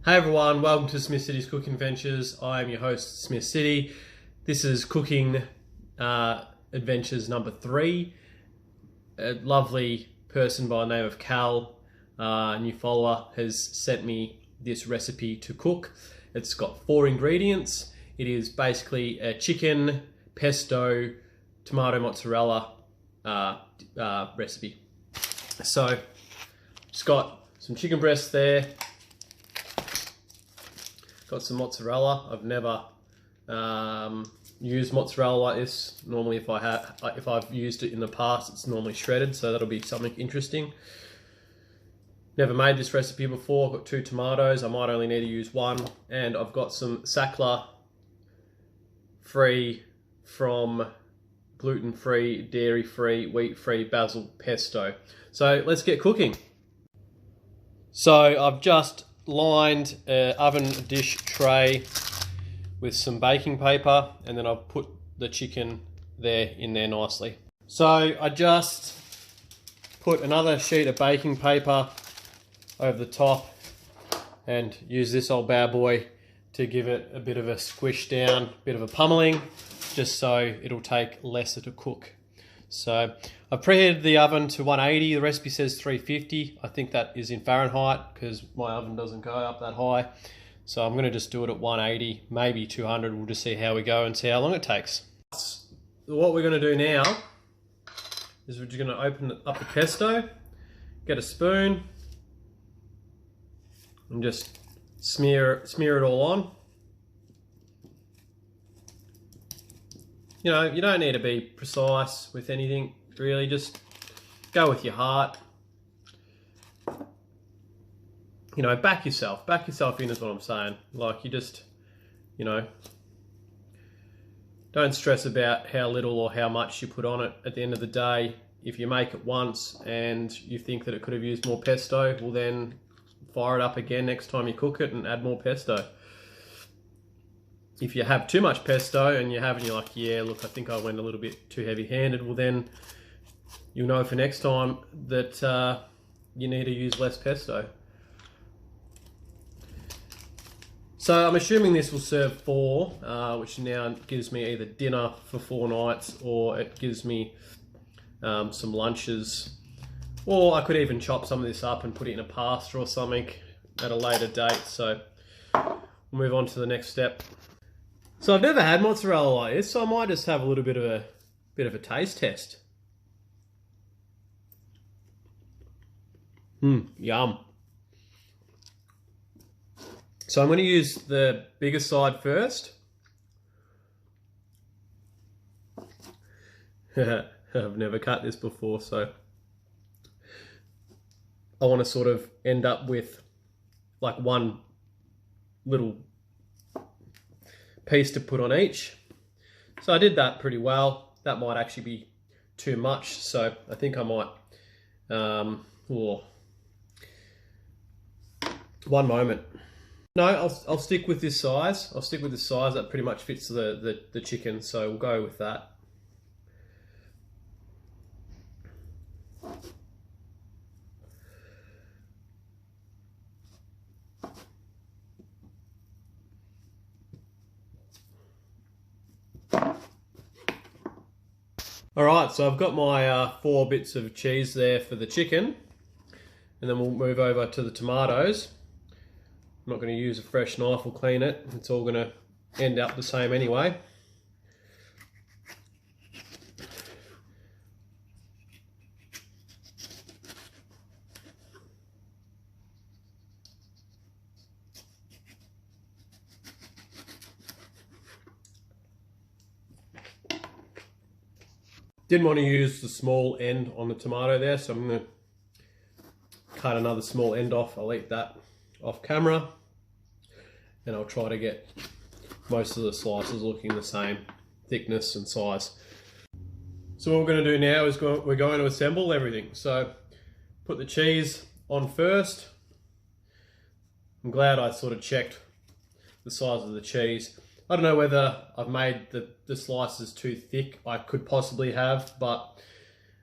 Hey everyone, welcome to Smithcity's Cooking Adventures. I am your host, Smithcity. This is Cooking Adventures number 3. A lovely person by the name of Cal, a new follower, has sent me this recipe to cook. It's got 4 ingredients. It is basically a chicken, pesto, tomato mozzarella recipe. So, just got some chicken breasts there. Got some mozzarella. I've never used mozzarella like this. Normally, if I've used it in the past, it's normally shredded, so that'll be something interesting. Never made this recipe before. I've got 2 tomatoes. I might only need to use 1, and I've got some Sackler free from gluten-free, dairy-free, wheat-free basil pesto. So let's get cooking. So I've just lined an oven dish tray with some baking paper, and then I've put the chicken in there nicely. So I just put another sheet of baking paper over the top and use this old bad boy to give it a bit of a squish down, a bit of a pummeling, just so it'll take lesser to cook. So I preheated the oven to 180. The recipe says 350. I think that is in Fahrenheit because my oven doesn't go up that high. So I'm going to just do it at 180, maybe 200. We'll just see how we go and see how long it takes. What we're going to do now is we're just going to open up the pesto, get a spoon, and just smear it all on. You know, you don't need to be precise with anything, really. Just go with your heart. You know, back yourself in is what I'm saying. Like, you just, you know, don't stress about how little or how much you put on it. At the end of the day, if you make it once and you think that it could have used more pesto, well then fire it up again next time you cook it and add more pesto. If you have too much pesto and you're like, yeah, look, I think I went a little bit too heavy-handed, well then you'll know for next time that you need to use less pesto. So I'm assuming this will serve 4, which now gives me either dinner for 4 nights, or it gives me some lunches, or I could even chop some of this up and put it in a pasta or something at a later date. So we'll move on to the next step. So I've never had mozzarella like this, so I might just have a little bit of a taste test. Yum. So I'm going to use the bigger side first. I've never cut this before, so I want to sort of end up with like one little piece to put on each. So I did that pretty well. That might actually be too much, so I think I might one moment. No, I'll stick with this size. I'll stick with the size that pretty much fits the chicken, so we'll go with that. Alright, so I've got my 4 bits of cheese there for the chicken, and then we'll move over to the tomatoes. I'm not going to use a fresh knife or clean it. It's all going to end up the same anyway. Didn't want to use the small end on the tomato there, so I'm going to cut another small end off. I'll eat that off camera, and I'll try to get most of the slices looking the same thickness and size. So what we're going to do now is we're going to assemble everything. So put the cheese on first. I'm glad I sort of checked the size of the cheese. I don't know whether I've made the slices too thick. I could possibly have, but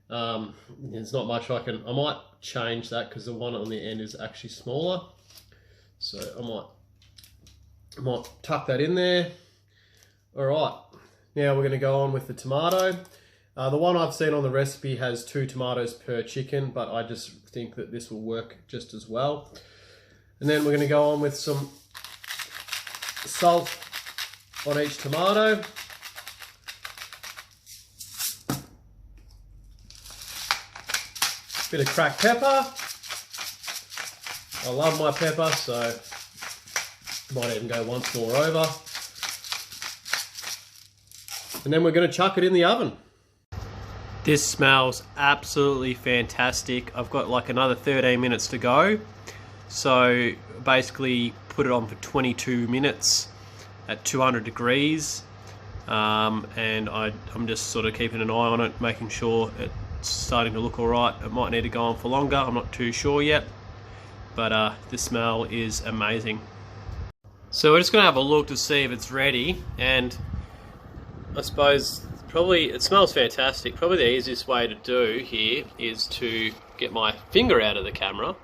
there's not much I might change that because the one on the end is actually smaller. So I might tuck that in there. All right, now we're going to go on with the tomato. The one I've seen on the recipe has 2 tomatoes per chicken, but I just think that this will work just as well. And then we're going to go on with some salt on each tomato. Bit of cracked pepper. I love my pepper, so might even go once more over. And then we're going to chuck it in the oven. This smells absolutely fantastic. I've got like another 13 minutes to go. So basically put it on for 22 minutes at 200 degrees. And I'm just sort of keeping an eye on it, making sure it's starting to look all right. It might need to go on for longer, I'm not too sure yet. But the smell is amazing. So we're just going to have a look to see if it's ready. And I suppose probably it smells fantastic. Probably the easiest way to do here is to get my finger out of the camera,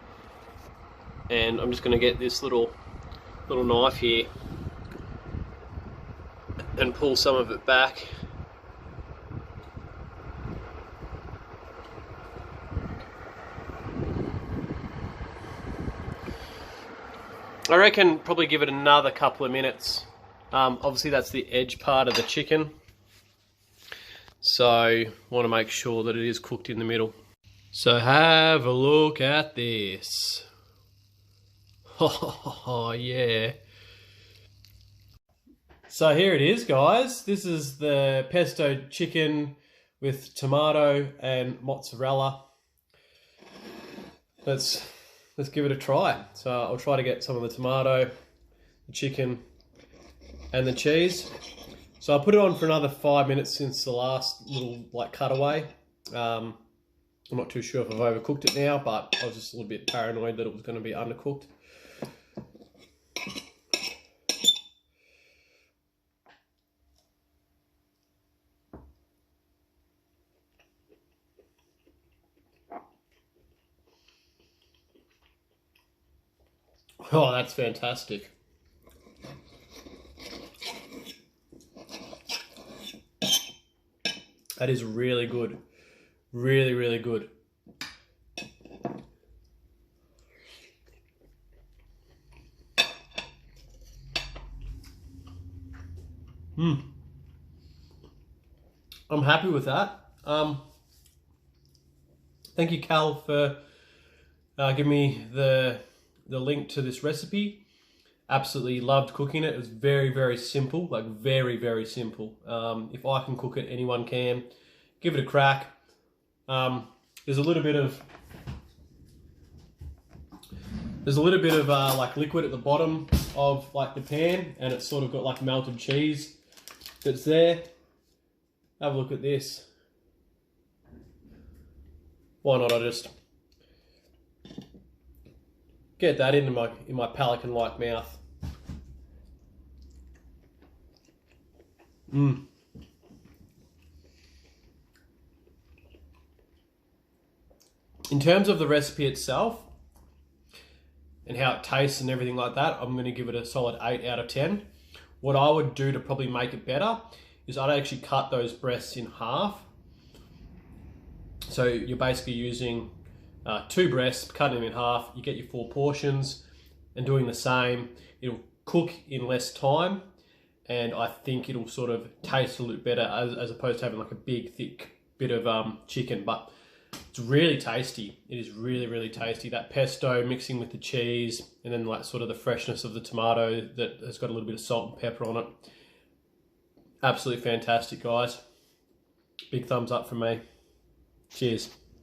and I'm just going to get this little knife here and pull some of it back. I reckon probably give it another couple of minutes. Obviously that's the edge part of the chicken, so want to make sure that it is cooked in the middle. So have a look at this. Oh yeah. So here it is, guys. This is the pesto chicken with tomato and mozzarella. Let's give it a try. So I'll try to get some of the tomato, the chicken, and the cheese. So I put it on for another 5 minutes since the last little cutaway. I'm not too sure if I've overcooked it now, but I was just a little bit paranoid that it was going to be undercooked. Oh, that's fantastic. That is really good. Really, really good. I'm happy with that. Thank you, Cal, for giving me the link to this recipe. Absolutely loved cooking it. It was very, very simple, like very, very simple. If I can cook it, anyone can. Give it a crack. There's a little bit of like liquid at the bottom of like the pan, and it's sort of got like melted cheese that's there. Have a look at this. Why not? I just get that into my pelican-like mouth. In terms of the recipe itself and how it tastes and everything like that, I'm going to give it a solid 8 out of 10. What I would do to probably make it better is I'd actually cut those breasts in half. So you're basically using 2 breasts, cutting them in half, you get your 4 portions, and doing the same, it'll cook in less time, and I think it'll sort of taste a little better as opposed to having like a big thick bit of chicken. But it's really tasty. It is really, really tasty. That pesto mixing with the cheese, and then like sort of the freshness of the tomato that has got a little bit of salt and pepper on it. Absolutely fantastic, guys. Big thumbs up from me. Cheers.